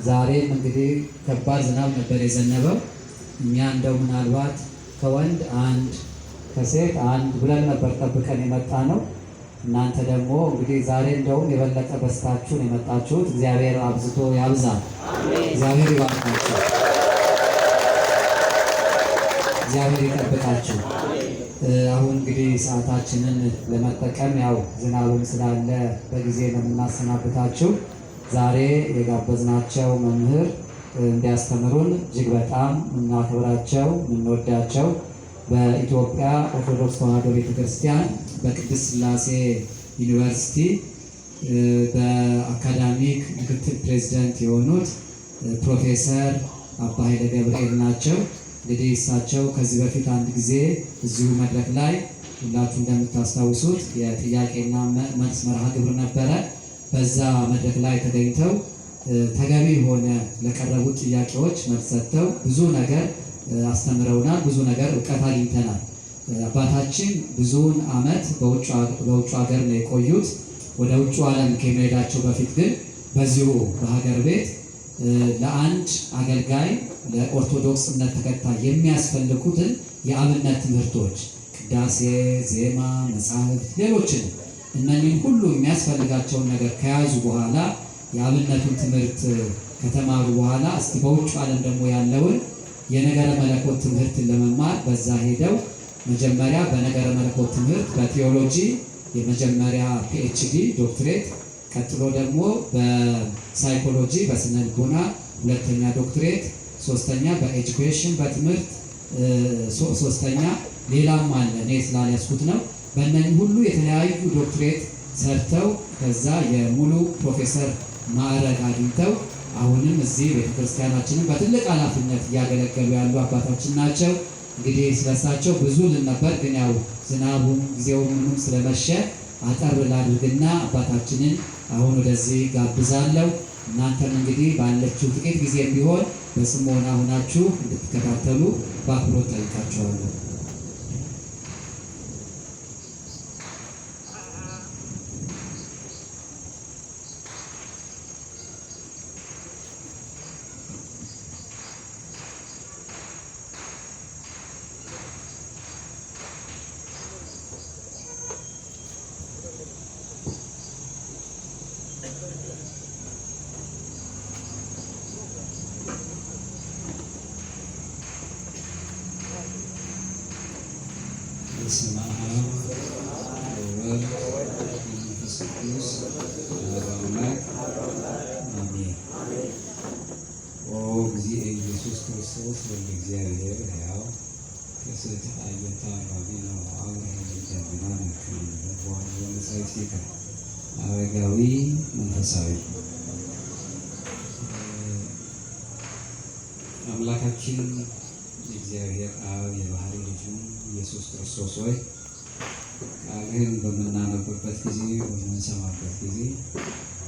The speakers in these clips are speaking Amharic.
ዛሬም እንግዲህ ከባድ ዝናብ ነበር የዘነበው። እኛ እንደው ምናልባት ከወንድ አንድ ከሴት አንድ ብለን ነበር ጠብቀን የመጣ ነው። እናንተ ደግሞ እንግዲህ ዛሬ እንደውም የበለጠ በስታችሁን የመጣችሁት። እግዚአብሔር አብዝቶ ያብዛል። እግዚአብሔር ይባርካችሁ። እግዚአብሔር ይጠብቃችሁ። አሁን እንግዲህ ሰዓታችንን ለመጠቀም ያው ዝናብም ስላለ በጊዜ ነው የምናሰናብታችሁ። ዛሬ የጋበዝናቸው መምህር እንዲያስተምሩን እጅግ በጣም የምናከብራቸው የምንወዳቸው በኢትዮጵያ ኦርቶዶክስ ተዋሕዶ ቤተክርስቲያን በቅድስት ሥላሴ ዩኒቨርሲቲ በአካዳሚክ ምክትል ፕሬዚዳንት የሆኑት ፕሮፌሰር አባ ኃይለ ገብርኤል ናቸው። እንግዲህ እሳቸው ከዚህ በፊት አንድ ጊዜ እዚሁ መድረክ ላይ ሁላችሁ እንደምታስታውሱት የጥያቄና መልስ መርሃ ግብር ነበረ። በዛ መድረክ ላይ ተገኝተው ተገቢ የሆነ ለቀረቡት ጥያቄዎች መልስ ሰጥተው ብዙ ነገር አስተምረውናል። ብዙ ነገር እውቀት አግኝተናል። አባታችን ብዙውን ዓመት በውጭ ሀገር ነው የቆዩት። ወደ ውጭ ዓለም ከመሄዳቸው በፊት ግን በዚሁ በሀገር ቤት ለአንድ አገልጋይ ለኦርቶዶክስ እምነት ተከታይ የሚያስፈልጉትን የአብነት ትምህርቶች ቅዳሴ፣ ዜማ፣ መጻሕፍት፣ ሌሎችን እነኚህን ሁሉ የሚያስፈልጋቸውን ነገር ከያዙ በኋላ የአብነቱን ትምህርት ከተማሩ በኋላ እስቲ በውጭ ዓለም ደግሞ ያለውን የነገረ መለኮት ትምህርትን ለመማር በዛ ሄደው መጀመሪያ በነገረ መለኮት ትምህርት በቴዎሎጂ የመጀመሪያ ፒኤችዲ ዶክትሬት፣ ቀጥሎ ደግሞ በሳይኮሎጂ በስነ ልቦና ሁለተኛ ዶክትሬት፣ ሶስተኛ በኤጁኬሽን በትምህርት ሶስተኛ ሌላም አለ እኔ ስላልያዝኩት ነው። በእነዚህ ሁሉ የተለያዩ ዶክትሬት ሰርተው ከዛ የሙሉ ፕሮፌሰር ማዕረግ አግኝተው አሁንም እዚህ ቤተክርስቲያናችንን በትልቅ ኃላፊነት እያገለገሉ ያሉ አባታችን ናቸው። እንግዲህ ስለሳቸው ብዙ ልነበር፣ ግን ያው ዝናቡም ጊዜው ምንም ስለመሸ አጠር ላድርግና አባታችንን አሁን ወደዚህ ጋብዛለሁ። እናንተም እንግዲህ ባለችው ጥቂት ጊዜ ቢሆን በጽሞና ሆናችሁ እንድትከታተሉ በአክብሮት ጠይቃችኋለሁ። በስመ አብ ወወልድ ወመንፈስ ቅዱስ አሐዱ አምላክ አሜን። ኦ እግዚእ ኢየሱስ ክርስቶስ ወልደ እግዚአብሔር ሕያው ከስእት አየታ ባቢና አብርሃም ጀምራ ነክን በኋላ በመጻሕፍቲከ አረጋዊ መንፈሳዊ አምላካችን እግዚአብሔር አብ የባህሪ ልጁ ኢየሱስ ክርስቶስ ሆይ ቃልህን በምናነብበት ጊዜ በምንሰማበት ጊዜ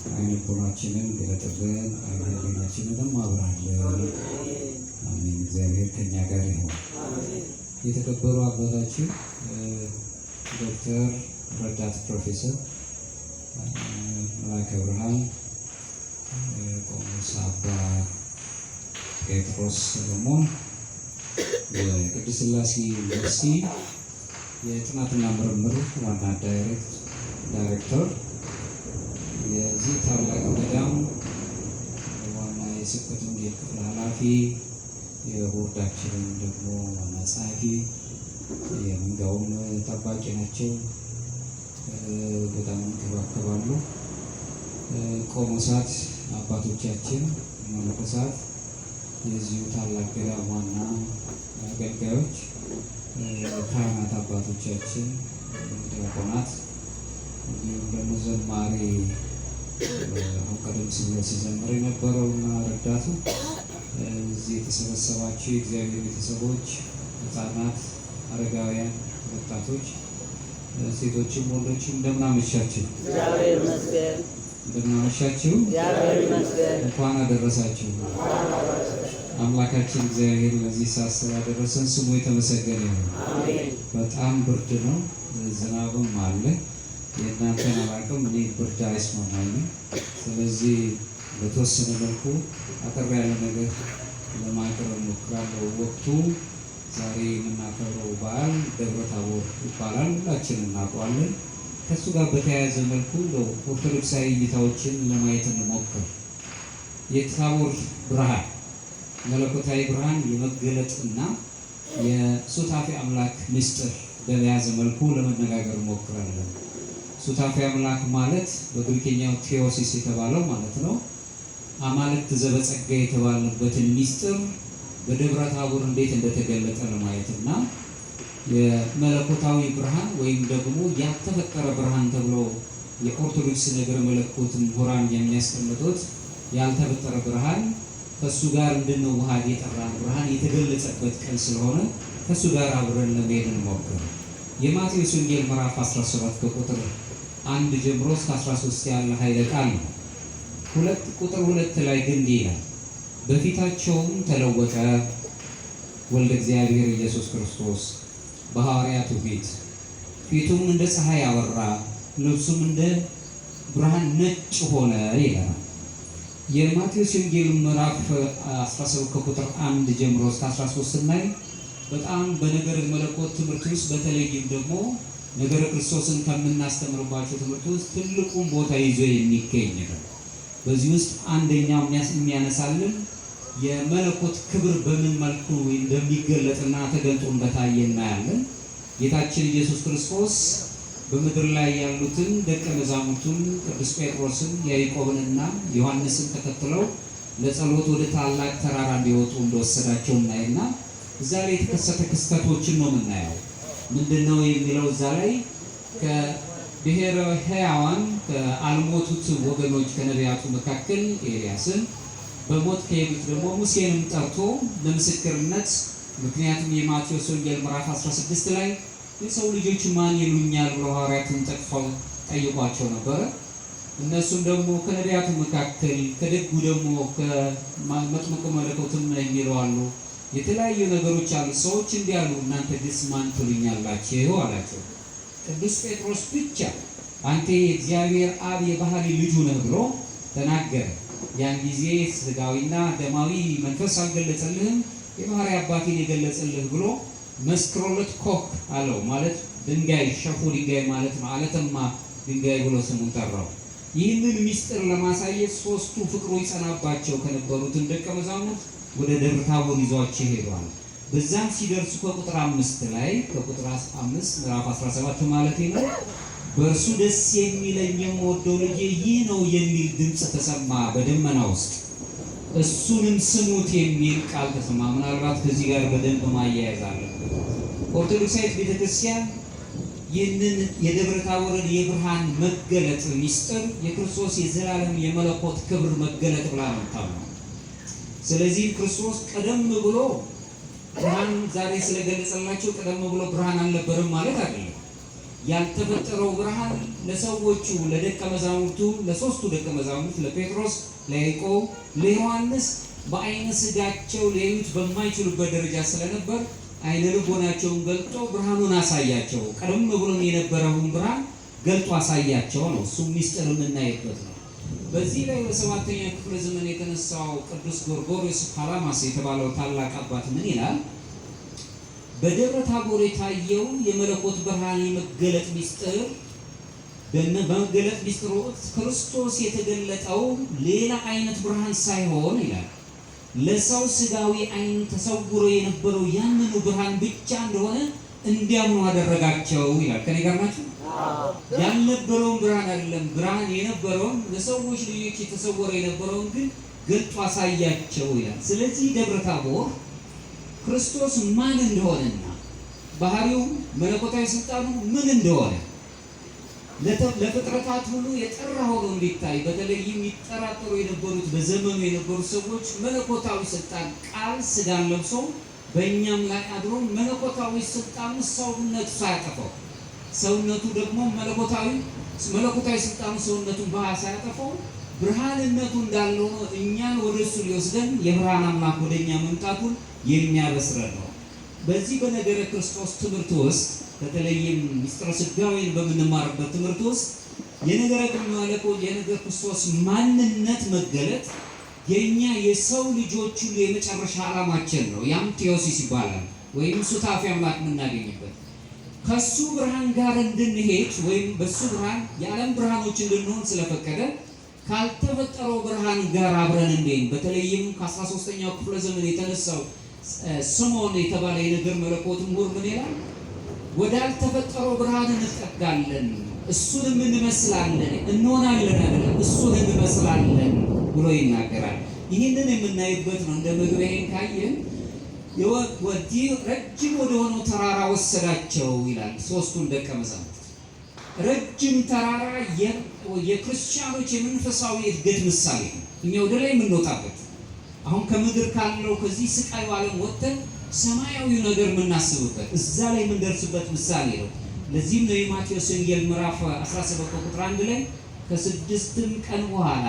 ዓይነ ልቦናችንን ግለጥልን፣ ዓይነ ሕሊናችንንም አብራልን። አሜን። እግዚአብሔር ከኛ ጋር ይሁን። የተከበሩ አባታችን ዶክተር ረዳት ፕሮፌሰር መልአከ ብርሃን ቆሞስ አባ ጴጥሮስ ሰሎሞን የቅድስት ሥላሴ ዩኒቨርሲቲ የጥናትና ምርምር ዋና ዳይሬክተር፣ የዚህ ታላቅ ገዳም ዋና የስብከተ ወንጌል ክፍል ኃላፊ፣ የቦርዳችንን ደግሞ ዋና ጸሐፊ፣ የመንጋውም ጠባቂ ናቸው። በጣም እንከባከባሉ። ቆሞሳት አባቶቻችን፣ መነኮሳት፣ የዚሁ ታላቅ ገዳም ዋና አገልጋዮች፣ ካህናት አባቶቻችን፣ ዲያቆናት፣ እንዲሁም ደግሞ ዘማሪ አሁን ቀደም ሲል ሲዘምር የነበረውና ረዳቱ፣ እዚህ የተሰበሰባችሁ የእግዚአብሔር ቤተሰቦች፣ ሕፃናት፣ አረጋውያን፣ ወጣቶች፣ ሴቶችም ወንዶችም እንደምን አመሻችሁ? እንደምን አመሻችሁ? እንኳን አደረሳችሁ። አምላካችን እግዚአብሔር ለዚህ ሰዓት ስላደረሰን ስሙ የተመሰገነ ይሁን። በጣም ብርድ ነው፣ ዝናብም አለ። የእናንተን አላውቅም፣ እኔ ብርድ አይስማማኝም። ስለዚህ በተወሰነ መልኩ አጠር ያለ ነገር ለማቅረብ እሞክራለሁ። ወቅቱ ዛሬ የምናከብረው በዓል ደብረ ታቦር ይባላል። ሁላችንም እናውቀዋለን። ከእሱ ጋር በተያያዘ መልኩ ኦርቶዶክሳዊ እይታዎችን ለማየት እንሞክር። የታቦር ብርሃን መለኮታዊ ብርሃን የመገለጥና የሱታፌ አምላክ ምስጢር በተያያዘ መልኩ ለመነጋገር እንሞክራለን። ሱታፌ አምላክ ማለት በግሪክኛው ቴዎሲስ የተባለው ማለት ነው። አማልክት ዘበጸጋ የተባለበትን ምስጢር በደብረ ታቦር እንዴት እንደተገለጠ ለማየትና የመለኮታዊ ብርሃን ወይም ደግሞ ያልተፈጠረ ብርሃን ተብሎ የኦርቶዶክስ ነገረ መለኮት ምሁራን የሚያስቀምጡት ያልተፈጠረ ብርሃን ከሱ ጋር እንድንዋሃድ የጠራን ብርሃን የተገለጸበት ቀን ስለሆነ ከሱ ጋር አብረን ለመሄድ እንሞክር። የማቴዎስ ወንጌል ምዕራፍ 17 ከቁጥር 1 ጀምሮ እስከ 13 ያለ ኃይለ ቃል ነው። ቁጥር 2 ላይ ግን ይላል፣ በፊታቸውም ተለወጠ ወልደ እግዚአብሔር ኢየሱስ ክርስቶስ በሐዋርያቱ ፊቱም እንደ ፀሐይ አበራ፣ ልብሱም እንደ ብርሃን ነጭ ሆነ ይላል። የማቴዎስ ወንጌል ምዕራፍ 17 ከቁጥር 1 ጀምሮ እስከ 13 ስናይ በጣም በነገረ መለኮት ትምህርት ውስጥ በተለይም ደግሞ ነገረ ክርስቶስን ከምናስተምርባቸው ትምህርት ውስጥ ትልቁን ቦታ ይዞ የሚገኝ ነው። በዚህ ውስጥ አንደኛው የሚያነሳልን የመለኮት ክብር በምን መልኩ እንደሚገለጥና ተገልጦ እንደታየ እናያለን። ጌታችን ኢየሱስ ክርስቶስ በምድር ላይ ያሉትን ደቀ መዛሙርቱን ቅዱስ ጴጥሮስን ያዕቆብንና ዮሐንስን ተከትለው ለጸሎት ወደ ታላቅ ተራራ እንዲወጡ እንደወሰዳቸው እናይና እዛ ላይ የተከሰተ ክስተቶችን ነው የምናየው። ምንድነው የሚለው እዛ ላይ ከብሔረ ሕያዋን ከአልሞቱት ወገኖች ከነቢያቱ መካከል ኤልያስን በሞት ከሄዱት ደግሞ ሙሴንም ጠርቶ ለምስክርነት ምክንያቱም የማቴዎስ ወንጌል ምዕራፍ 16 ላይ የሰው ልጆች ማን ይሉኛል ብለው ሐዋርያትን ጠይቋቸው ነበረ። እነሱም ደግሞ ከነቢያቱ መካከል ከደጉ ደግሞ ከመጥምቁ መለኮትም የሚሉ አሉ፣ የተለያዩ ነገሮች አሉ። ሰዎች እንዲህ አሉ፣ እናንተ ግስ ማን ትሉኛላችሁ አላቸው። ቅዱስ ጴጥሮስ ብቻ አንተ የእግዚአብሔር አብ የባህሪ ልጁ ነህ ብሎ ተናገረ። ያን ጊዜ ስጋዊና ደማዊ መንፈስ አልገለጸልህም፣ የባህሪ አባቴን የገለጸልህ ብሎ መስክሮለት ኮክ አለው። ማለት ድንጋይ ሸፉ ድንጋይ ማለት ነው። አለተማ ድንጋይ ብሎ ስሙን ጠራው። ይህንን ምስጢር ለማሳየት ሶስቱ ፍቅሩ ይጸናባቸው ከነበሩትን ደቀ መዛሙርት ወደ ደብረ ታቦር ይዟቸው ሄዷል። በዛም ሲደርሱ ከቁጥር 5 ላይ ከቁጥር 5 ምዕራፍ 17 ማለት ነው በእርሱ ደስ የሚለኝ የምወደው ልጄ ይህ ነው የሚል ድምፅ ተሰማ በደመና ውስጥ፣ እሱንም ስሙት የሚል ቃል ተሰማ። ምናልባት ከዚህ ጋር በደንብ ማያያዝ አለበት። ኦርቶዶክሳዊት ቤተክርስቲያን ይህንን የደብረ ታቦርን የብርሃን መገለጥ ምስጢር የክርስቶስ የዘላለም የመለኮት ክብር መገለጥ ብላ ነው የምታምነው። ስለዚህ ክርስቶስ ቀደም ብሎ ብርሃን ዛሬ ስለገለጸላቸው ቀደም ብሎ ብርሃን አልነበረም ማለት አይደለም። ያልተፈጠረው ብርሃን ለሰዎቹ ለደቀ መዛሙርቱ ለሶስቱ ደቀ መዛሙርት ለጴጥሮስ፣ ለያዕቆብ፣ ለዮሐንስ በአይነ ስጋቸው ሊያዩት በማይችሉበት ደረጃ ስለነበር አይነ ልቦናቸውን ገልጦ ብርሃኑን አሳያቸው። ቀደም ብሎ የነበረውን ብርሃን ገልጦ አሳያቸው ነው። እሱም ምስጢር የምናይበት ነው። በዚህ ላይ በ7ኛ ክፍለ ዘመን የተነሳው ቅዱስ ጎርጎርዮስ ፓላማስ የተባለው ታላቅ አባት ምን ይላል? በደብረ ታቦር የታየው የመለኮት ብርሃን የመገለጥ ምስጢር በመገለጥ ምስጢር ወቅት ክርስቶስ የተገለጠው ሌላ አይነት ብርሃን ሳይሆን ይላል ለሰው ስጋዊ አይን ተሰውሮ የነበረው ያንኑ ብርሃን ብቻ እንደሆነ እንዲያምኑ አደረጋቸው ይላል። ከኔ ጋር ናችሁ? ያልነበረውን ብርሃን አይደለም፣ ብርሃን የነበረውን ለሰዎች ልጆች የተሰወረ የነበረውን ግን ገልጦ አሳያቸው ይላል። ስለዚህ ደብረ ታቦር ክርስቶስ ማን እንደሆነና ባህሪው መለኮታዊ ስልጣኑ ምን እንደሆነ ለፍጥረታት ሁሉ የጠራ ሆኖ እንዲታይ በተለይም ይጠራጠሩ የነበሩት በዘመኑ የነበሩ ሰዎች መለኮታዊ ስልጣን ቃል ስጋን ለብሶ በእኛም ላይ አድሮ መለኮታዊ ስልጣኑ ሰውነቱ ሳያጠፋው ሰውነቱ ደግሞ መለኮታዊ ስልጣኑ ሰውነቱን ሳያጠፋው ብርሃንነቱ እንዳለው ነው እኛን ወደሱ ሊወስደን የብርሃን አምላክ ወደኛ መምጣቱን የሚያበስረን ነው። በዚህ በነገረ ክርስቶስ ትምህርት ውስጥ በተለይም ምስጢረ ሥጋዌን በምንማርበት ትምህርት ውስጥ የነገረ መለኮት የነገረ ክርስቶስ ማንነት መገለጥ የኛ የሰው ልጆች ሁሉ የመጨረሻ ዓላማችን ነው። ያም ቴዎሲስ ይባላል ወይም ሱታፊ አምላክ የምናገኝበት ከሱ ብርሃን ጋር እንድንሄድ ወይም በሱ ብርሃን የዓለም ብርሃኖች እንድንሆን ስለፈቀደ ካልተፈጠረው ብርሃን ጋር አብረን እንዴን በተለይም ከ13ኛው ክፍለ ዘመን የተነሳው ስምዖን የተባለ የነገር መለኮት ምሁር ምን ይላል? ወዳልተፈጠረው ብርሃን እንጠጋለን፣ እሱንም እንመስላለን፣ እንሆናለን አይደለም እሱን እንመስላለን ብሎ ይናገራል። ይህንን የምናይበት ነው። እንደ መግቢያዬን ካየን ወዲህ ረጅም ወደ ሆነው ተራራ ወሰዳቸው ይላል። ሶስቱን ደቀ መዛሙርት ረጅም ተራራ የክርስቲያኖች የመንፈሳዊ እድገት ምሳሌ ነው። እኛ ወደ ላይ የምንወጣበት አሁን ከምድር ካለው ከዚህ ስቃዩ ዓለም ወጥተን ሰማያዊ ነገር የምናስብበት እዛ ላይ የምንደርስበት ምሳሌ ነው። ለዚህም ነው የማቴዎስ ወንጌል ምዕራፍ 17 ቁጥር 1 ላይ ከ6 ቀን በኋላ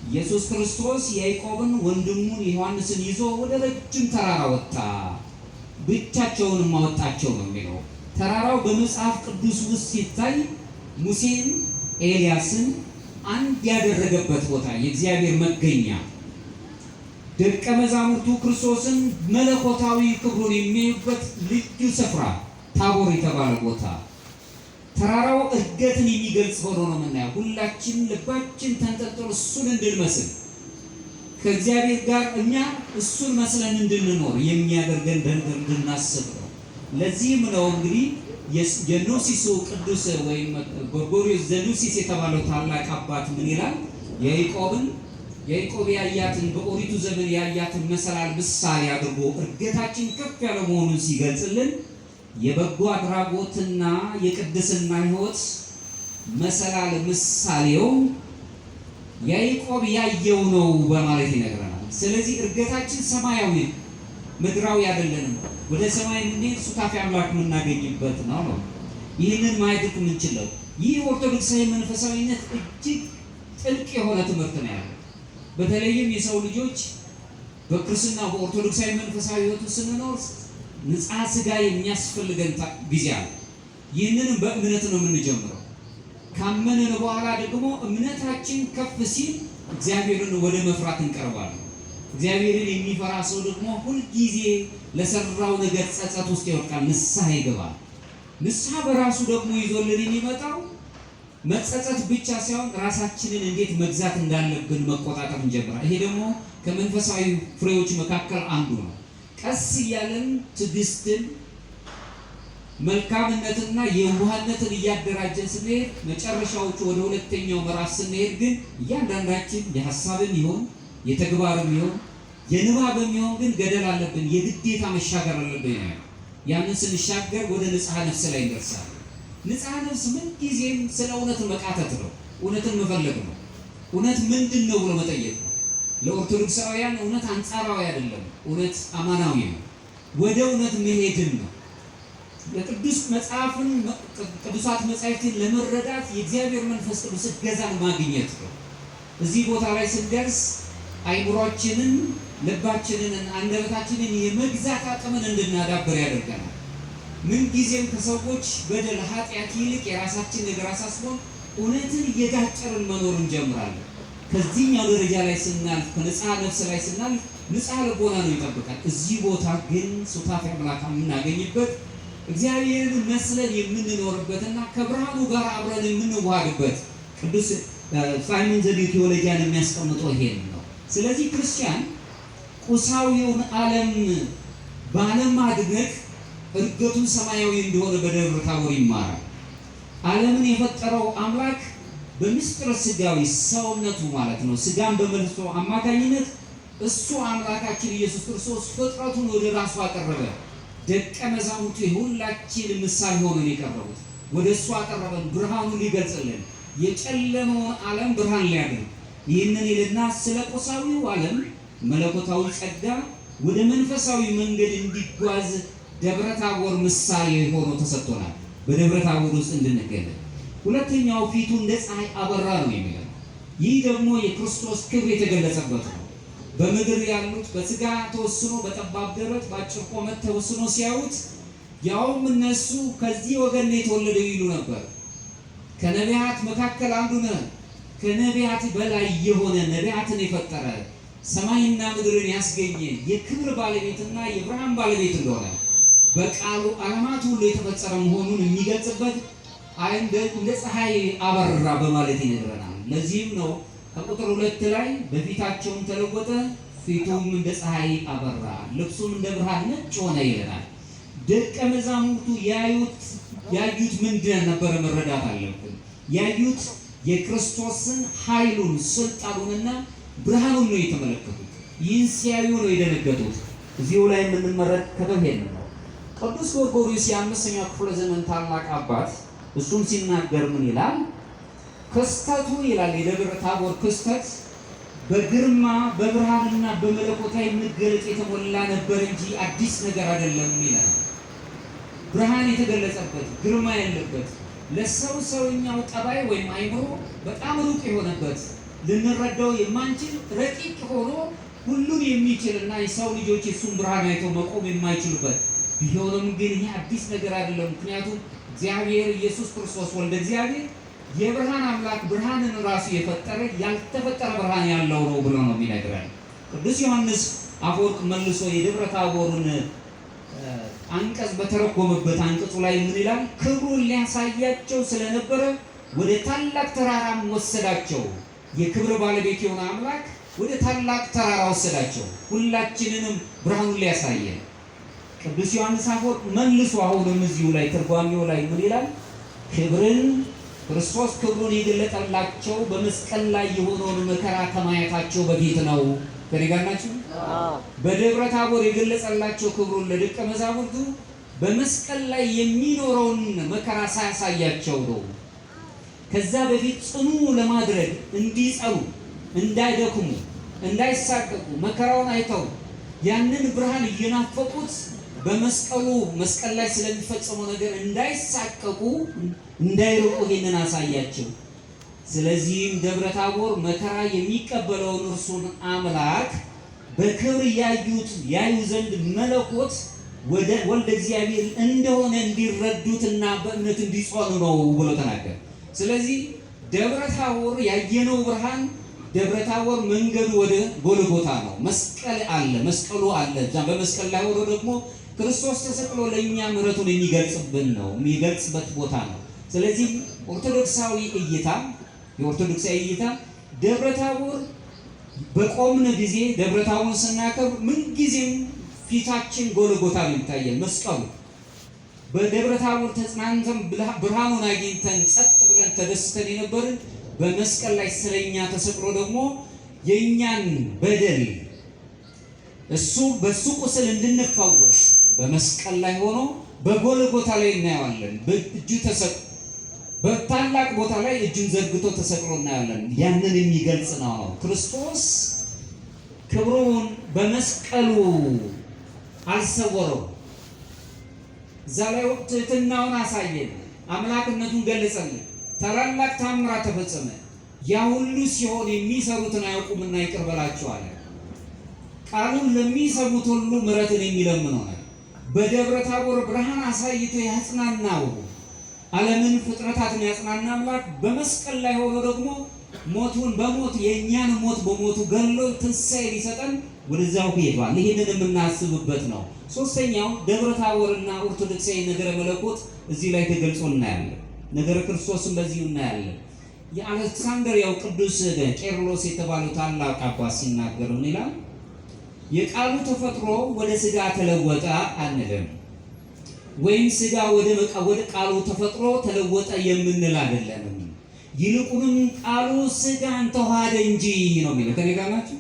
ኢየሱስ ክርስቶስ ያዕቆብን ወንድሙን ዮሐንስን ይዞ ወደ ረጅም ተራራ ወጣ፣ ብቻቸውንም አወጣቸው ነው የሚለው። ተራራው በመጽሐፍ ቅዱስ ውስጥ ሲታይ ሙሴን ኤልያስን አንድ ያደረገበት ቦታ የእግዚአብሔር መገኛ ደቀ መዛሙርቱ ክርስቶስን መለኮታዊ ክብሩን የሚያዩበት ልዩ ስፍራ ታቦር የተባለ ቦታ ተራራው እድገትን የሚገልጽ ሆኖ ነው የምናየው። ሁላችን ልባችን ተንጠልጥሎ እሱን እንድንመስል ከእግዚአብሔር ጋር እኛ እሱን መስለን እንድንኖር የሚያደርገን ደንገር እንድናስብ ነው። ለዚህም ነው እንግዲህ የኖሲሱ ቅዱስ ወይም ጎርጎርዮስ ዘኑሲስ የተባለው ታላቅ አባት ምን ይላል? ያዕቆብ ያያትን በኦሪቱ ዘመን ያያትን መሰላል ምሳሌ አድርጎ እድገታችን ከፍ ያለ መሆኑን ሲገልጽልን የበጎ አድራጎትና የቅድስና ሕይወት መሰላል ምሳሌው ያዕቆብ ያየው ነው በማለት ይነግረናል። ስለዚህ እድገታችን ሰማያዊ ምድራዊ አይደለንም። ወደ ሰማይ የምንሄድ ሱታፊ አምላክ የምናገኝበት ነው። ይህንን ማየት የምንችለው ይህ ኦርቶዶክሳዊ መንፈሳዊነት እጅግ ጥልቅ የሆነ ትምህርት ነው ያለው። በተለይም የሰው ልጆች በክርስትና በኦርቶዶክሳዊ መንፈሳዊ ሕይወቱ ስንኖር ንጽሐ ሥጋ የሚያስፈልገን ጊዜ አለ። ይህንንም በእምነት ነው የምንጀምረው። ካመንን በኋላ ደግሞ እምነታችን ከፍ ሲል እግዚአብሔርን ወደ መፍራት እንቀርባለን። እግዚአብሔርን የሚፈራ ሰው ደግሞ ሁልጊዜ ለሰራው ነገር ጸጸት ውስጥ ይወድቃል፣ ንስሐ ይገባል። ንስሐ በራሱ ደግሞ ይዞልን የሚመጣው መጸጸት ብቻ ሳይሆን ራሳችንን እንዴት መግዛት እንዳለብን መቆጣጠር እንጀምራለን። ይሄ ደግሞ ከመንፈሳዊ ፍሬዎች መካከል አንዱ ነው። ቀስ እያለን ትዕግስትን፣ መልካምነትና የዋህነትን እያደራጀን ስንሄድ መጨረሻዎቹ ወደ ሁለተኛው ምዕራፍ ስንሄድ ግን እያንዳንዳችን የሀሳብም ይሆን የተግባርም ይሆን የንባብም ይሆን ግን ገደል አለብን፣ የግዴታ መሻገር አለብን። ያንን ስንሻገር ወደ ንጽሐ ነፍስ ላይ እንደርሳለን። ንጽሐ ነፍስ ምን ጊዜም ስለ እውነት መቃተት ነው። እውነትን መፈለግ ነው። እውነት ምንድን ነው ብሎ መጠየቅ ነው። ለኦርቶዶክሳውያን እውነት አንጻራዊ አይደለም፣ እውነት አማናዊ ነው። ወደ እውነት መሄድን ነው። የቅዱስ መጽሐፍን ቅዱሳት መጻሕፍትን ለመረዳት የእግዚአብሔር መንፈስ ቅዱስ እገዛን ማግኘት ነው። እዚህ ቦታ ላይ ስንደርስ አይምሯችንን፣ ልባችንን፣ አንደበታችንን የመግዛት አቅምን እንድናዳብር ያደርገናል። ምንጊዜም ከሰዎች በደል ኃጢአት ይልቅ የራሳችን ነገር አሳስቦን እውነትን እየጋጨርን መኖር እንጀምራለን። ከዚህኛው ደረጃ ላይ ስናልፍ ከንጽሐ ነፍስ ላይ ስናልፍ ንጽሐ ልቦና ነው ይጠብቃል። እዚህ ቦታ ግን ሱታፊ አምላክ የምናገኝበት እግዚአብሔርን መስለን የምንኖርበትና ከብርሃኑ ጋር አብረን የምንዋሃድበት ቅዱስ ሳይመን ዘዴው ቴዎሎጂያን የሚያስቀምጠው ይሄን ነው። ስለዚህ ክርስቲያን ቁሳዊውን ዓለም ባለማድነቅ እድገቱን ሰማያዊ እንደሆነ በደብረ ታቦር ይማራል። ዓለምን የፈጠረው አምላክ በምስጢረ ሥጋዊ ሰውነቱ ማለት ነው ሥጋን በመልሶ አማካኝነት እሱ አምላካችን ኢየሱስ ክርስቶስ ፍጥረቱን ወደ ራሱ አቀረበ። ደቀ መዛሙርቱ የሁላችን ምሳሌ ሆነን የቀረቡት ወደ እሱ አቀረበን፣ ብርሃኑን ሊገልጽልን የጨለመውን ዓለም ብርሃን ሊያደርግ። ይህንን ይልና ስለ ቁሳዊው ዓለም መለኮታዊ ጸጋ ወደ መንፈሳዊ መንገድ እንዲጓዝ ደብረ ታቦር ምሳሌ ሆኖ ተሰጥቶናል። በደብረ ታቦር ውስጥ እንድንገለጥ ሁለተኛው ፊቱ እንደ ፀሐይ አበራ ነው የሚለው። ይህ ደግሞ የክርስቶስ ክብር የተገለጸበት ነው። በምድር ያሉት በሥጋ ተወስኖ በጠባብ ደረት በአጭር ቁመት ተወስኖ ሲያዩት ያውም እነሱ ከዚህ ወገን ነው የተወለደው ይሉ ነበር። ከነቢያት መካከል አንዱ ነህ። ከነቢያት በላይ የሆነ ነቢያትን የፈጠረ ሰማይና ምድርን ያስገኘ የክብር ባለቤትና የብርሃን ባለቤት እንደሆነ በቃሉ ዓለማት ሁሉ የተፈጸመ መሆኑን የሚገልጽበት እንደ ፀሐይ አበራ በማለት ይነግረናል። ለዚህም ነው ከቁጥር 2 ላይ በፊታቸውም ተለወጠ፣ ፊቱም እንደ ፀሐይ አበራ፣ ልብሱም እንደ ብርሃን ነጭ ሆነ ይለናል። ደቀ መዛሙርቱ ያዩት ምንድን ነበረ? መረዳት አለብን። ያዩት የክርስቶስን ኃይሉን፣ ስልጣኑንና ብርሃኑን ነው የተመለከቱት። ይህን ሲያዩ ነው የደነገጡት። እዚሁ ላይ የምንመለከተው ይሄንን ነው። ቅዱስ ጎርጎርዮስ የ5ኛው ክፍለ ዘመን ታላቅ አባት እሱም ሲናገር ምን ይላል? ክስተቱ ይላል የደብረ ታቦር ክስተት በግርማ በብርሃንና በመለኮታዊ መገለጥ የተሞላ ነበር እንጂ አዲስ ነገር አይደለም ይላል። ብርሃን የተገለጸበት፣ ግርማ ያለበት፣ ለሰው ሰውኛው ጠባይ ወይም አይምሮ በጣም ሩቅ የሆነበት፣ ልንረዳው የማንችል ረቂቅ ሆኖ ሁሉን የሚችልና የሰው ልጆች የሱን ብርሃን አይተው መቆም የማይችሉበት ቢሆንም ግን ይህ አዲስ ነገር አይደለም። ምክንያቱም እግዚአብሔር ኢየሱስ ክርስቶስ ወልደ እግዚአብሔር የብርሃን አምላክ ብርሃንን ራሱ የፈጠረ ያልተፈጠረ ብርሃን ያለው ነው ብሎ ነው የሚነግረን። ቅዱስ ዮሐንስ አፈወርቅ መልሶ የደብረ ታቦርን አንቀጽ በተረጎመበት አንቀጹ ላይ ምን ይላል? ክብሩን ሊያሳያቸው ስለነበረ ወደ ታላቅ ተራራም ወሰዳቸው። የክብር ባለቤት የሆነ አምላክ ወደ ታላቅ ተራራ ወሰዳቸው፣ ሁላችንንም ብርሃኑን ሊያሳየን። ቅዱስ ዮሐንስ አፈወርቅ መልሶ አሁንም እዚሁ ላይ ትርጓሜው ላይ ምን ይላል? ክርስቶስ ክብሩን የገለጠላቸው በመስቀል ላይ የሆነውን መከራ ከማየታቸው በፊት ነው። ከኔ ጋር ናችሁ? በደብረ ታቦር የገለጸላቸው ክብሩን ለደቀ መዛሙርቱ በመስቀል ላይ የሚኖረውን መከራ ሳያሳያቸው ነው። ከዛ በፊት ጽኑ ለማድረግ እንዲጸኑ፣ እንዳይደክሙ፣ እንዳይሳቀቁ መከራውን አይተው ያንን ብርሃን እየናፈቁት መስቀል ላይ ስለሚፈጸመው ነገር እንዳይሳቀቁ፣ እንዳይርቁ ይሄንን አሳያቸው። ስለዚህም ደብረ ታቦር መከራ የሚቀበለውን እርሱን አምላክ በክብር ያዩ ዘንድ መለኮት ወልደ እግዚአብሔር እንደሆነ እንዲረዱትና በእምነት እንዲጸኑ ነው ብሎ ተናገረ። ስለዚህ ደብረ ታቦር ያየነው ብርሃን፣ ደብረ ታቦር መንገዱ ወደ ጎልጎታ ነው። መስቀሉ አለ። እዛ በመስቀል ላይ ሆኖ ደግሞ ክርስቶስ ተሰቅሎ ለእኛ ምሕረቱን የሚገልጽበት ቦታ ነው። ስለዚህ የኦርቶዶክሳዊ እይታ ደብረ ታቦር በቆምን ጊዜ ደብረ ታቦር ስናከብር ምንጊዜም ፊታችን ጎልጎታ ነው የሚታየን፣ መስቀሉ። በደብረ ታቦር ተጽናንተን ብርሃኑን አግኝተን ጸጥ ብለን ተደስተን የነበርን በመስቀል ላይ ስለኛ ተሰቅሎ ደግሞ የእኛን በደል በሱ ቁስል እንድንፈወስ በመስቀል ላይ ሆኖ በጎልጎታ ላይ እናየዋለን። በእጁ ተሰቅሎ በታላቅ ቦታ ላይ እጁን ዘርግቶ ተሰቅሎ እናያለን። ያንን የሚገልጽ ነው። ክርስቶስ ክብሩን በመስቀሉ አልሰወረው። እዛ ላይ ትሕትናውን አሳየን፣ አምላክነቱን ገለጸልን። ታላላቅ ታምራት ተፈጸመ። ያ ሁሉ ሲሆን የሚሰሩትን አያውቁምና ይቅር በላቸው አለ። ቃሉን ለሚሰሙት ሁሉ ምሕረትን የሚለምን ሆነ። በደብረ ታቦር ብርሃን አሳይቶ ያጽናናው ዓለምን ፍጥረታትን ያጽናና አምላክ በመስቀል ላይ ሆኖ ደግሞ ሞቱን በሞት የእኛን ሞት በሞቱ ገሎ ትንሣኤ ሊሰጠን ወደዛው ሄዷል። ይህንን የምናስብበት ነው። ሶስተኛው ደብረ ታቦርና ኦርቶዶክሳዊ ነገረ መለኮት እዚህ ላይ ተገልጾ እናያለን። ነገረ ክርስቶስን በዚሁ እናያለን። የአሌክሳንድሪያው ቅዱስ ቄርሎስ የተባለው ታላቅ አባት ሲናገር ምን ይላል? የቃሉ ተፈጥሮ ወደ ሥጋ ተለወጠ አንልም፣ ወይም ሥጋ ወደ ቃሉ ተፈጥሮ ተለወጠ የምንል አይደለንም። ይልቁንም ቃሉ ሥጋን ተዋሃደ እንጂ ነው የሚለው። ከኔ ጋር ናችሁ?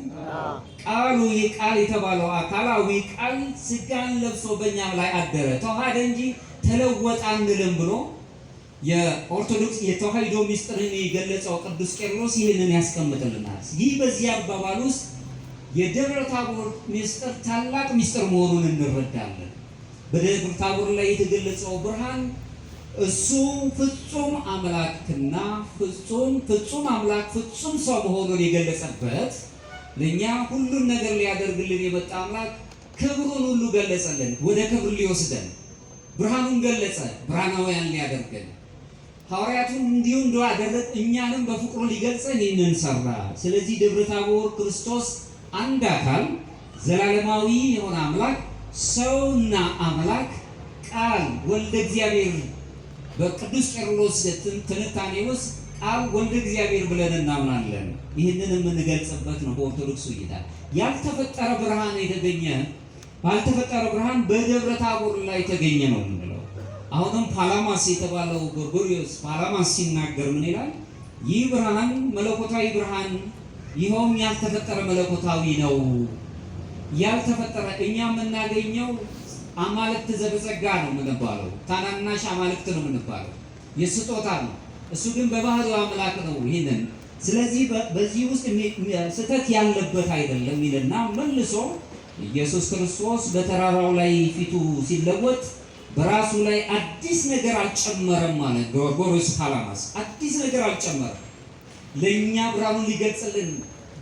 ቃሉ የቃል የተባለው አካላዊ ቃል ሥጋን ለብሶ በእኛም ላይ አደረ፣ ተዋሃደ እንጂ ተለወጠ አንልም ብሎ የኦርቶዶክስ የተዋሕዶ ምስጢርን የገለጸው ቅዱስ ቄርሎስ ይህንን ያስቀምጥልናል። ይህ በዚህ አባባል ውስጥ የደብረ ታቦር ምስጢር ታላቅ ምስጢር መሆኑን እንረዳለን። በደብረ ታቦር ላይ የተገለጸው ብርሃን እሱ ፍጹም አምላክና ፍጹም አምላክ ፍጹም ሰው መሆኑን የገለጸበት፣ ለእኛ ሁሉን ነገር ሊያደርግልን የመጣ አምላክ ክብሩን ሁሉ ገለጸልን። ወደ ክብር ሊወስደን ብርሃኑን ገለጸ፣ ብርሃናውያን ሊያደርገን። ሐዋርያቱን እንዲሁ እንዳደረገ እኛንም በፍቅሩ ሊገልጸን ይህንን ሰራ። ስለዚህ ደብረ ታቦር ክርስቶስ አንድ አካል ዘላለማዊ የሆነ አምላክ ሰውና አምላክ ቃል ወልደ እግዚአብሔር በቅዱስ ቄርሎስ ትንታኔ ውስጥ ቃል ወልደ እግዚአብሔር ብለን እናምናለን። ይህንን የምንገልጽበት ነው። በኦርቶዶክስ እይታ ያልተፈጠረ ብርሃን የተገኘ ባልተፈጠረ ብርሃን በደብረ ታቦር ላይ ተገኘ ነው የምንለው። አሁንም ፓላማስ የተባለው ጎርጎርዮስ ፓላማስ ሲናገር ምን ይላል? ይህ ብርሃን መለኮታዊ ብርሃን ይኸውም ያልተፈጠረ መለኮታዊ ነው። ያልተፈጠረ እኛ የምናገኘው አማልክት ዘበጸጋ ነው የምንባለው፣ ታናናሽ አማልክት ነው የምንባለው፣ የስጦታ ነው። እሱ ግን በባህሪው አምላክ ነው። ይህንን ስለዚህ በዚህ ውስጥ ስህተት ያለበት አይደለም ይልና መልሶ ኢየሱስ ክርስቶስ በተራራው ላይ ፊቱ ሲለወጥ በራሱ ላይ አዲስ ነገር አልጨመረም ማለት ጎርጎርዮስ ፓላማስ አዲስ ነገር አልጨመረም። ለእኛ ብርሃኑን ሊገልጽልን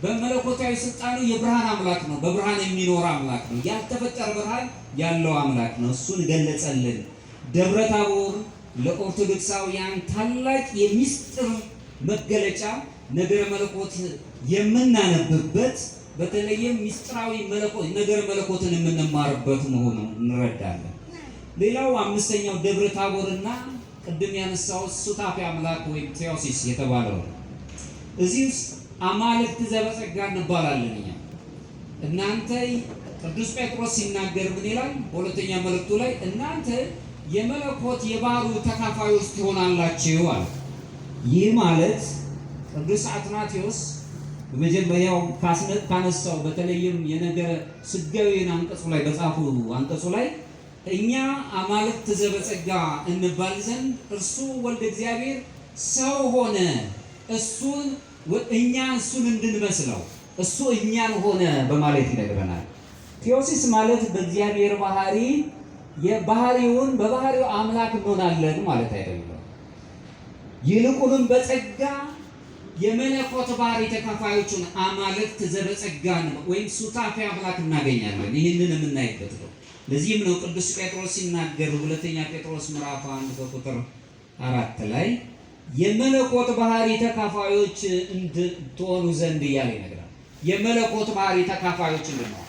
በመለኮታዊ ስልጣኑ የብርሃን አምላክ ነው፣ በብርሃን የሚኖር አምላክ ነው፣ ያልተፈጠረ ብርሃን ያለው አምላክ ነው። እሱን ገለጸልን። ደብረ ታቦር ለኦርቶዶክሳውያን ታላቅ የሚስጥር መገለጫ ነገረ መለኮት የምናነብበት በተለይም ሚስጥራዊ መለኮት ነገረ መለኮትን የምንማርበት መሆኑን እንረዳለን። ሌላው አምስተኛው ደብረ ታቦርና ቅድም ያነሳው ሱታፌ አምላክ ወይም ቴዎሲስ የተባለው እዚህ ውስጥ አማልክት ዘበጸጋ እንባላለን እኛ። እናንተ ቅዱስ ጴጥሮስ ሲናገር ምን ይላል? በሁለተኛ መልእክቱ ላይ እናንተ የመለኮት የባህሩ ተካፋዮች ትሆናላችሁ አለ። ይህ ማለት ቅዱስ አትናቴዎስ በመጀመሪያው ካነሳው በተለይም የነገረ ስጋዊን አንቀጹ ላይ በጻፉ አንቀጹ ላይ እኛ አማልክት ዘበጸጋ እንባል ዘንድ እርሱ ወልደ እግዚአብሔር ሰው ሆነ፣ እኛ እሱን እንድንመስለው እሱ እኛን ሆነ በማለት ይነግረናል። ቴዎሲስ ማለት በእግዚአብሔር ባህሪ የባህሪውን በባህሪው አምላክ እንሆናለን ማለት አይደለም። ይልቁንም በጸጋ የመለኮት ባህሪ ተካፋዮቹን አማልክት ዘበጸጋን ወይም ሱታፌ አምላክ እናገኛለን። ይህንን የምናይበት ነው። ለዚህም ነው ቅዱስ ጴጥሮስ ሲናገር ሁለተኛ ጴጥሮስ ምዕራፍ 1 ቁጥር 4 ላይ የመለኮት ባህሪ ተካፋዮች እንድትሆኑ ዘንድ እያለ ይነግራል። የመለኮት ባህሪ ተካፋዮች እንድንሆን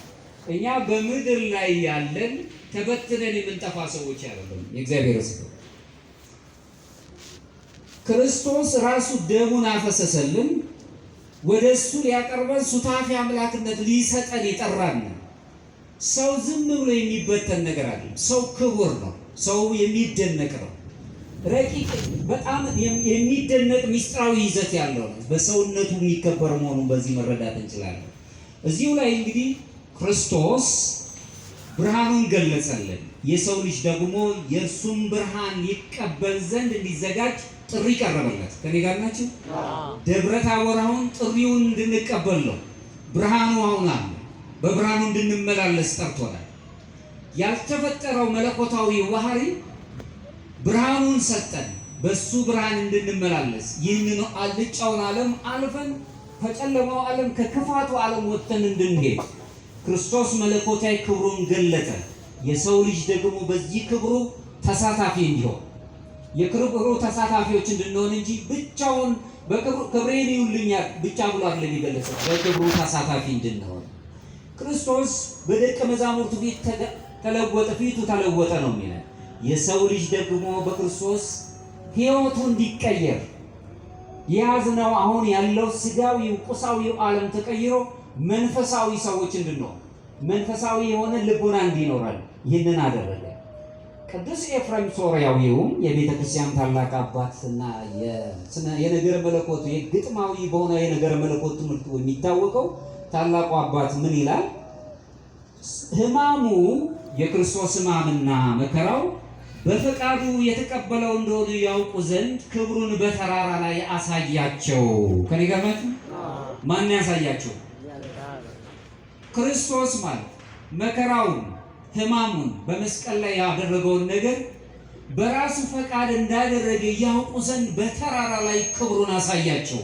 እኛ በምድር ላይ ያለን ተበትነን የምንጠፋ ሰዎች አይደለም። የእግዚአብሔር ሰው ክርስቶስ ራሱ ደሙን አፈሰሰልን፣ ወደ እሱ ሊያቀርበን ሱታፌ አምላክነት ሊሰጠን የጠራን። ሰው ዝም ብሎ የሚበተን ነገር አይደለም። ሰው ክቡር ነው። ሰው የሚደነቅ ነው። ረቂቅ በጣም የሚደነቅ ሚስጥራዊ ይዘት ያለው ነው። በሰውነቱ የሚከበር መሆኑን በዚህ መረዳት እንችላለን። እዚሁ ላይ እንግዲህ ክርስቶስ ብርሃኑን ገለጸልን። የሰው ልጅ ደግሞ የእርሱን ብርሃን ይቀበል ዘንድ እንዲዘጋጅ ጥሪ ቀረበለት። ከኔ ጋር ናችሁ? ደብረ ታቦር አሁን ጥሪውን እንድንቀበል ነው። ብርሃኑ አሁን አለ። በብርሃኑ እንድንመላለስ ጠርቶናል። ያልተፈጠረው መለኮታዊ ባህሪ ብርሃኑን ሰጠን፣ በሱ ብርሃን እንድንመላለስ። ይህንን አልጫውን ዓለም አልፈን ከጨለማው ዓለም ከክፋቱ ዓለም ወጥተን እንድንሄድ ክርስቶስ መለኮታዊ ክብሩን ገለጠ። የሰው ልጅ ደግሞ በዚህ ክብሩ ተሳታፊ እንዲሆን የክብሩ ተሳታፊዎች እንድንሆን እንጂ ብቻውን ክብሬን ይውልኛል ብቻ ብሎ አይደለም የገለጸው። በክብሩ ተሳታፊ እንድንሆን ክርስቶስ በደቀ መዛሙርቱ ፊት ተለወጠ፣ ፊቱ ተለወጠ ነው የሚለው። የሰው ልጅ ደግሞ በክርስቶስ ሕይወቱ እንዲቀየር የያዝነው አሁን ያለው ስጋዊው ቁሳዊው ዓለም ተቀይሮ መንፈሳዊ ሰዎች እንድንሆን መንፈሳዊ የሆነ ልቦና እንዲኖረን ይህንን አደረገ። ቅዱስ ኤፍሬም ሶርያዊውም የቤተ ክርስቲያን ታላቅ አባትና የነገረ መለኮቱ የግጥማዊ በሆነ የነገረ መለኮት ትምህርቱ የሚታወቀው ታላቁ አባት ምን ይላል? ሕማሙ የክርስቶስ ሕማምና መከራው በፈቃዱ የተቀበለው እንደሆነ ያውቁ ዘንድ ክብሩን በተራራ ላይ አሳያቸው። ከኔ ጋር ናችሁ? ማን ያሳያቸው? ክርስቶስ ማለት መከራውን ሕማሙን በመስቀል ላይ ያደረገውን ነገር በራሱ ፈቃድ እንዳደረገ ያውቁ ዘንድ በተራራ ላይ ክብሩን አሳያቸው።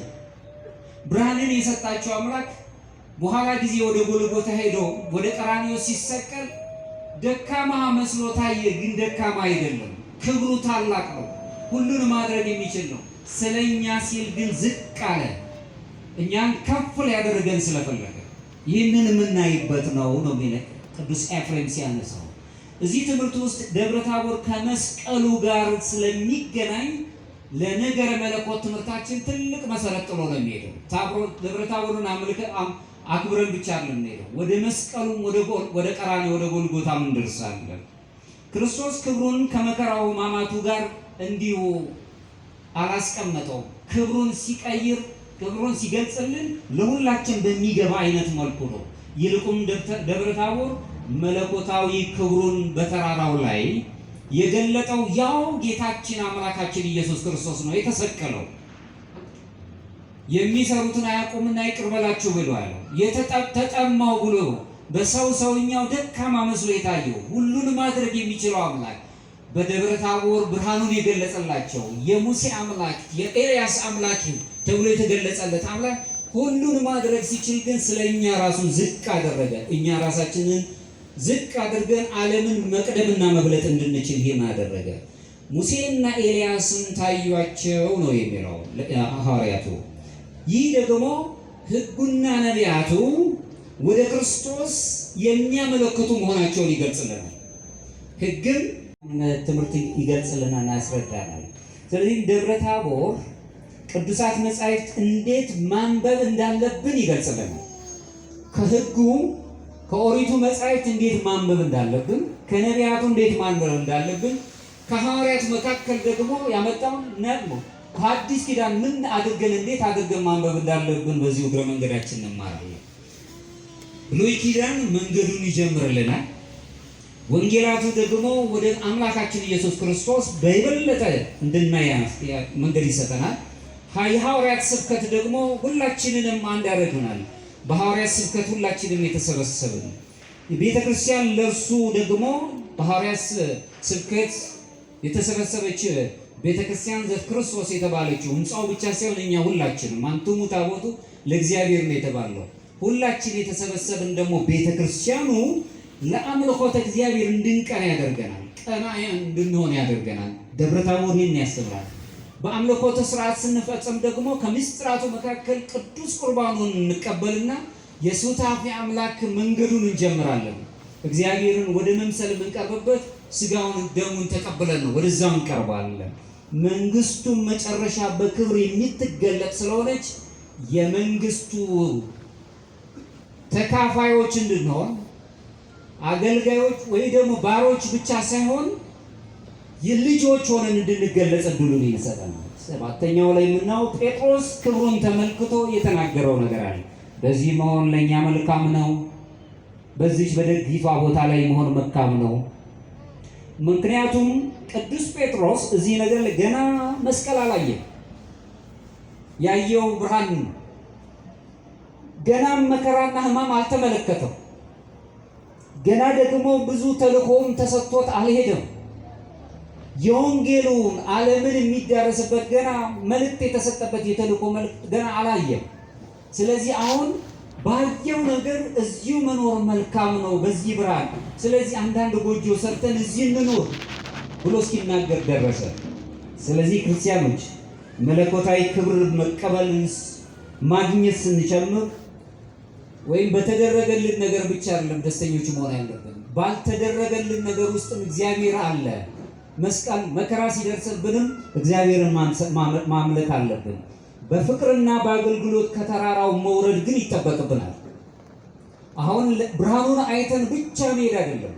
ብርሃንን የሰጣቸው አምላክ በኋላ ጊዜ ወደ ጎልጎታ ሄዶ ወደ ቀራንዮ ሲሰቀል ደካማ መስሎ ታየ፣ ግን ደካማ አይደለም። ክብሩ ታላቅ ነው። ሁሉን ማድረግ የሚችል ነው። ስለኛ ሲል ግን ዝቅ አለ። እኛን ከፍ ሊያደርገን ስለፈለገ ይህንን የምናይበት ነው የሚለው ቅዱስ ኤፍሬም ሲያነሳው። እዚህ ትምህርት ውስጥ ደብረ ታቦር ከመስቀሉ ጋር ስለሚገናኝ ለነገረ መለኮት ትምህርታችን ትልቅ መሰረት ጥሎ ነው የሚሄደው። ደብረ ታቦርን አክብረን ብቻ አይደለም የምንሄደው፣ ወደ መስቀሉም ወደ ቀራንዮ ወደ ጎልጎታም እንደርሳለን። ክርስቶስ ክብሩን ከመከራው ሕማማቱ ጋር እንዲሁ አላስቀመጠውም። ክብሩን ሲቀይር ክብሩን ሲገልጽልን ለሁላችን በሚገባ አይነት መልኩ ነው። ይልቁም ደብረ ታቦር መለኮታዊ ክብሩን በተራራው ላይ የገለጠው ያው ጌታችን አምላካችን ኢየሱስ ክርስቶስ ነው የተሰቀለው። የሚሰሩትን አያውቁምና ይቅር በላችሁ ብሏል። ተጠማው ብሎ ሰውኛው ደካማ መስሎ የታየው ሁሉን ማድረግ የሚችለው አምላክ በደብረ ታቦር ብርሃኑን የገለጸላቸው የሙሴ አምላክ የኤልያስ አምላክ ተብሎ የተገለጸለት አምላክ ሁሉን ማድረግ ሲችል ግን ስለኛ ራሱን ዝቅ አደረገ። እኛ ራሳችንን ዝቅ አድርገን ዓለምን መቅደምና መብለጥ እንድንችል ይህን አደረገ። ሙሴና ኤልያስን ታዩአቸው ነው የሚለው ሐዋርያቱ። ይህ ደግሞ ሕጉና ነቢያቱ ወደ ክርስቶስ የሚያመለክቱ መሆናቸውን ይገልጽልናል። ሕግም ትምህርት ይገልጽልናል፣ ያስረዳናል። ስለዚህ ደብረ ታቦር ቅዱሳት መጻሕፍት እንዴት ማንበብ እንዳለብን ይገልጽልናል። ከሕጉ ከኦሪቱ መጻሕፍት እንዴት ማንበብ እንዳለብን፣ ከነቢያቱ እንዴት ማንበብ እንዳለብን፣ ከሐዋርያት መካከል ደግሞ ያመጣውን ነጥሞ ከአዲስ ኪዳን ምን አድርገን እንዴት አድርገን ማንበብ እንዳለብን በዚህ እግረ መንገዳችን እንማራለን። ብሉይ ኪዳን መንገዱን ይጀምርልናል። ወንጌላቱ ደግሞ ወደ አምላካችን ኢየሱስ ክርስቶስ በይበለጠ እንድናይ መንገድ ይሰጠናል። የሐዋርያት ስብከት ደግሞ ሁላችንንም አንድ ያደርገናል። በሐዋርያት ስብከት ሁላችንም የተሰበሰብን ቤተ ክርስቲያን ለእርሱ ደግሞ በሐዋርያት ስብከት የተሰበሰበች ቤተ ክርስቲያን ዘክርስቶስ የተባለችው ሕንፃው ብቻ ሳይሆን እኛ ሁላችንም አንትሙ ታቦቱ ለእግዚአብሔር ነው የተባለው ሁላችን የተሰበሰብን ደግሞ ቤተ ክርስቲያኑ ለአምልኮተ እግዚአብሔር እንድንቀና ያደርገናል። ቀናያን እንድንሆን ያደርገናል። ደብረ ታቦር ይህን ያስተምራል። በአምልኮተ ስርዓት ስንፈጽም ደግሞ ከምስጢራቱ መካከል ቅዱስ ቁርባኑን እንቀበልና የሱታፌ አምላክ መንገዱን እንጀምራለን። እግዚአብሔርን ወደ መምሰል የምንቀርብበት ስጋውን ደሙን ተቀብለን ነው፣ ወደዛው እንቀርባለን። መንግስቱን መጨረሻ በክብር የምትገለጥ ስለሆነች የመንግስቱ ተካፋዮች እንድንሆን አገልጋዮች ወይ ደግሞ ባሮች ብቻ ሳይሆን የልጆች ሆነን እንድንገለጽ እድሉን ይሰጠናል። ሰባተኛው ላይ የምናየው ጴጥሮስ ክብሩን ተመልክቶ የተናገረው ነገር አለ። በዚህ መሆን ለእኛ መልካም ነው፣ በዚች በደጊቷ ቦታ ላይ መሆን መልካም ነው። ምክንያቱም ቅዱስ ጴጥሮስ እዚህ ነገር ላይ ገና መስቀል አላየም። ያየው ብርሃን ነው። ገናም መከራና ሕማም አልተመለከተም። ገና ደግሞ ብዙ ተልእኮም ተሰጥቶት አልሄደም። የወንጌሉን ዓለምን የሚዳረስበት ገና መልእክት የተሰጠበት የተልእኮ መልእክት ገና አላየም። ስለዚህ አሁን ባየው ነገር እዚሁ መኖር መልካም ነው በዚህ ብርሃን፣ ስለዚህ አንዳንድ ጎጆ ሰርተን እዚህ እንኖር ብሎ እስኪናገር ደረሰ። ስለዚህ ክርስቲያኖች መለኮታዊ ክብር መቀበልን ማግኘት ስንጨምር ወይም በተደረገልን ነገር ብቻ አይደለም ደስተኞች መሆን ያለብን፣ ባልተደረገልን ነገር ውስጥም እግዚአብሔር አለ። መስቀል መከራ ሲደርስብንም እግዚአብሔርን ማምለክ አለብን። በፍቅርና በአገልግሎት ከተራራው መውረድ ግን ይጠበቅብናል። አሁን ብርሃኑን አይተን ብቻ መሄድ አይደለም።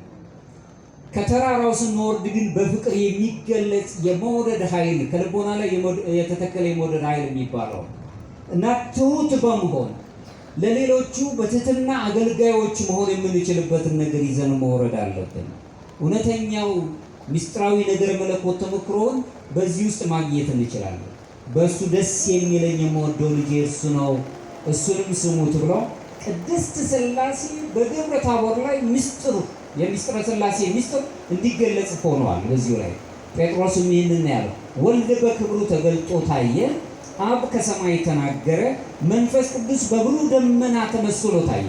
ከተራራው ስንወርድ ግን በፍቅር የሚገለጽ የመውረድ ኃይል ከልቦና ላይ የተተከለ የመውረድ ኃይል የሚባለው እና ትሁት በመሆን ለሌሎቹ በትህትና አገልጋዮች መሆን የምንችልበትን ነገር ይዘን መውረድ አለብን። እውነተኛው ምስጢራዊ ነገር መለኮት ተሞክሮን በዚህ ውስጥ ማግኘት እንችላለን። በእሱ ደስ የሚለኝ የምወደው ልጄ እሱ ነው፣ እሱንም ስሙት ብሎ ቅድስት ሥላሴ በደብረ ታቦር ላይ ምስጢሩ የምስጢረ ሥላሴ ምስጢር እንዲገለጽ ሆኗል። በዚሁ ላይ ጴጥሮስም ይህንን ያለው ወልድ በክብሩ ተገልጦ ታየ፣ አብ ከሰማይ ተናገረ፣ መንፈስ ቅዱስ በብሩህ ደመና ተመስሎ ታየ።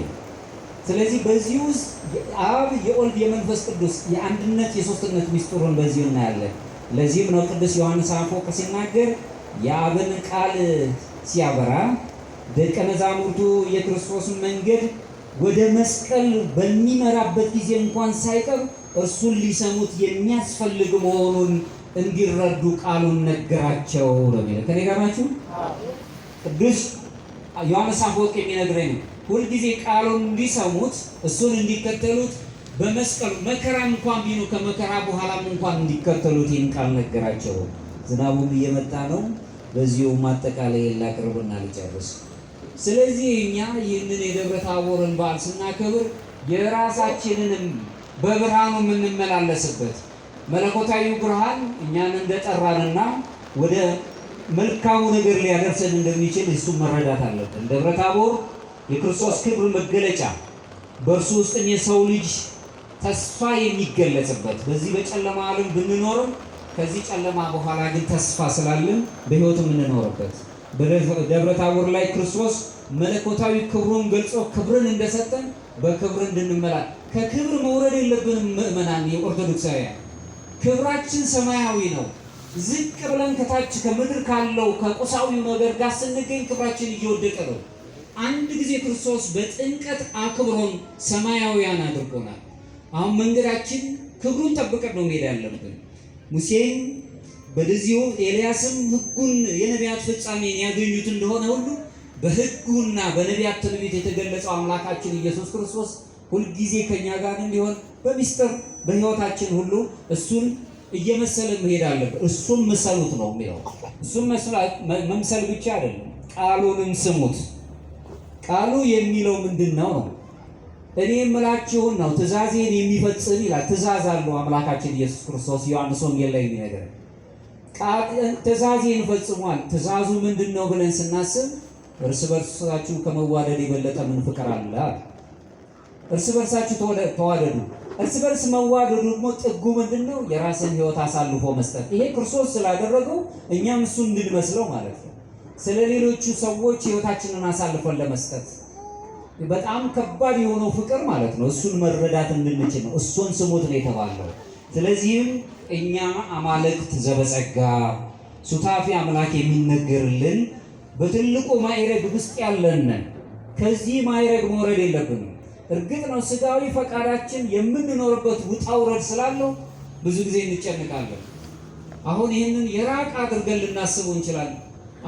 ስለዚህ በዚህ ውስጥ አብ የወልድ የመንፈስ ቅዱስ የአንድነት የሶስትነት ምስጢሩን በዚሁ እናያለን። ለዚህም ነው ቅዱስ ዮሐንስ አፈወርቅ ሲናገር የአብን ቃል ሲያበራ ደቀ መዛሙርቱ የክርስቶስን መንገድ ወደ መስቀል በሚመራበት ጊዜ እንኳን ሳይቀር እርሱን ሊሰሙት የሚያስፈልግ መሆኑን እንዲረዱ ቃሉን ነገራቸው ነው የሚለው። ከኔ ጋር ናችሁ? ቅዱስ ዮሐንስ አፈወርቅ የሚነግረኝ ሁልጊዜ ቃሉን እንዲሰሙት እሱን እንዲከተሉት በመስቀሉ መከራ እንኳን ቢኑ ከመከራ በኋላም እንኳን እንዲከተሉት ይህን ቃል ነገራቸው። ዝናቡም እየመጣ ነው። በዚሁ ማጠቃለያ ላቅርብና ልጨርስ። ስለዚህ እኛ ይህንን የደብረ ታቦርን በዓል ስናከብር የራሳችንንም በብርሃኑ የምንመላለስበት መለኮታዊ ብርሃን እኛን እንደጠራንና ወደ መልካሙ ነገር ሊያደርሰን እንደሚችል እሱም መረዳት አለብን። ደብረ ታቦር የክርስቶስ ክብር መገለጫ፣ በእርሱ ውስጥ የሰው ልጅ ተስፋ የሚገለጽበት፣ በዚህ በጨለማ ዓለም ብንኖርም ከዚህ ጨለማ በኋላ ግን ተስፋ ስላለን በሕይወት የምንኖርበት፣ በደብረ ታቦር ላይ ክርስቶስ መለኮታዊ ክብሩን ገልጾ ክብርን እንደሰጠን በክብር እንድንመላ ከክብር መውረድ የለብንም። ምእመናን የኦርቶዶክሳውያን ክብራችን ሰማያዊ ነው። ዝቅ ብለን ከታች ከምድር ካለው ከቁሳዊው ነገር ጋር ስንገኝ ክብራችን እየወደቀ ነው። አንድ ጊዜ ክርስቶስ በጥምቀት አክብሮን ሰማያዊያን አድርጎናል። አሁን መንገዳችን ክብሩን ጠብቀን ነው መሄድ ያለብን። ሙሴም በዚሁ ኤልያስም ሕጉን የነቢያት ፍጻሜን ያገኙት እንደሆነ ሁሉ በሕጉና በነቢያት ትንቢት የተገለጸው አምላካችን ኢየሱስ ክርስቶስ ሁልጊዜ ከኛ ጋር እንዲሆን በሚስጥር በሕይወታችን ሁሉ እሱን እየመሰልን መሄድ አለብን። እሱን ምሰሉት ነው የሚለው። እሱን መምሰል ብቻ አይደለም፣ ቃሉንም ስሙት። ቃሉ የሚለው ምንድን ነው? እኔ የምላችሁን ነው ትእዛዜን የሚፈጽም ይላል። ትእዛዝ አለው አምላካችን ኢየሱስ ክርስቶስ ዮሐንስ ወንጌል ላይ የሚነግረን ትእዛዜን ፈጽሟል። ትእዛዙ ምንድን ነው ብለን ስናስብ እርስ በርሳችሁ ከመዋደድ የበለጠ ምን ፍቅር አለ? እርስ በርሳችሁ ተዋደዱ። እርስ በርስ መዋደዱ ደግሞ ጥጉ ምንድን ነው? የራስን ሕይወት አሳልፎ መስጠት። ይሄ ክርስቶስ ስላደረገው እኛም እሱ እንድንመስለው ማለት ነው። ስለ ሌሎቹ ሰዎች ሕይወታችንን አሳልፈን ለመስጠት በጣም ከባድ የሆነው ፍቅር ማለት ነው። እሱን መረዳት እንድንችል ነው። እሱን ስሙት ነው የተባለው። ስለዚህም እኛ አማልክት ዘበጸጋ ሱታፊ አምላክ የሚነገርልን በትልቁ ማዕረግ ውስጥ ያለንን ከዚህ ማዕረግ መውረድ የለብንም። እርግጥ ነው ስጋዊ ፈቃዳችን የምንኖርበት ውጣ ውረድ ስላለው ብዙ ጊዜ እንጨንቃለን። አሁን ይህንን የራቅ አድርገን ልናስበው እንችላለን።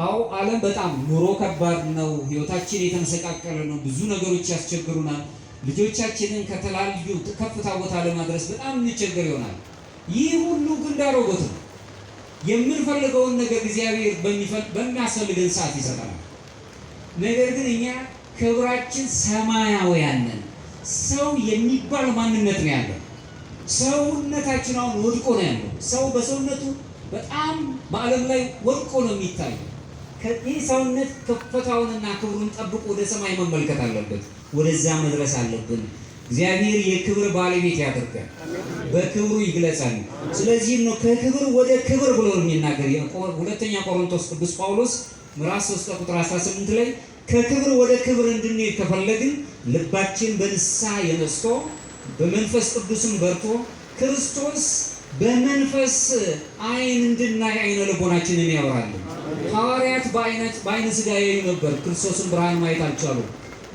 አዎ ዓለም በጣም ኑሮ ከባድ ነው። ህይወታችን የተመሰቃቀለ ነው። ብዙ ነገሮች ያስቸግሩናል። ልጆቻችንን ከተለያዩ ከፍታ ቦታ ለማድረስ በጣም እንቸገር ይሆናል። ይህ ሁሉ ግን ዳሮጎት ነው። የምንፈልገውን ነገር እግዚአብሔር በሚያስፈልገን ሰዓት ይሰጠናል። ነገር ግን እኛ ክብራችን ሰማያውያን ነን። ሰው የሚባል ማንነት ነው ያለው። ሰውነታችን አሁን ወድቆ ነው ያለው። ሰው በሰውነቱ በጣም በዓለም ላይ ወድቆ ነው የሚታየው። ከዚህ ሰውነት ከፍታውንና ክብሩን ጠብቆ ወደ ሰማይ መመልከት አለበት። ወደዛ መድረስ አለብን። እግዚአብሔር የክብር ባለቤት ያደርጋል፣ በክብሩ ይግለጻል። ስለዚህም ነው ከክብር ወደ ክብር ብሎ የሚናገር ሁለተኛ ቆሮንቶስ ቅዱስ ጳውሎስ ምዕራፍ 3 ቁጥር 18 ላይ ከክብር ወደ ክብር እንድንሄድ ከፈለግን ልባችን በንስሐ የነስቶ በመንፈስ ቅዱስም በርቶ ክርስቶስ በመንፈስ አይን እንድናይ አይነ ልቦናችንን ያወራል። ሐዋርያት በአይነ ሥጋ ያዩ ነበር፣ ክርስቶስን ብርሃን ማየት አልቻሉ።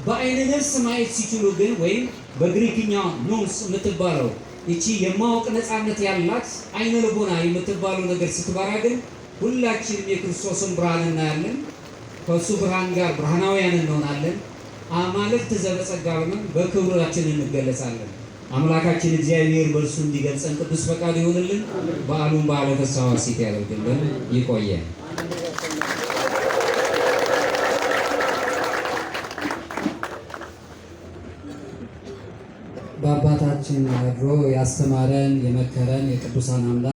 በአይነ ነፍስ ማየት ሲችሉ ግን ወይም በግሪክኛ ኖስ የምትባለው እቺ የማወቅ ነፃነት ያላት አይነ ልቦና የምትባለው ነገር ስትበራ ግን ሁላችንም የክርስቶስን ብርሃን እናያለን። ከእሱ ብርሃን ጋር ብርሃናውያን እንሆናለን። አማልክት ዘበጸጋ ሆነን በክብራችን እንገለጻለን። አምላካችን እግዚአብሔር በእርሱ እንዲገልጸን ቅዱስ ፈቃድ ይሆንልን። በዓሉን በዓለ ፍስሐ ወሐሴት ያደርግልን። ይቆየን። በአባታችን አድሮ ያስተማረን የመከረን የቅዱሳን አምላክ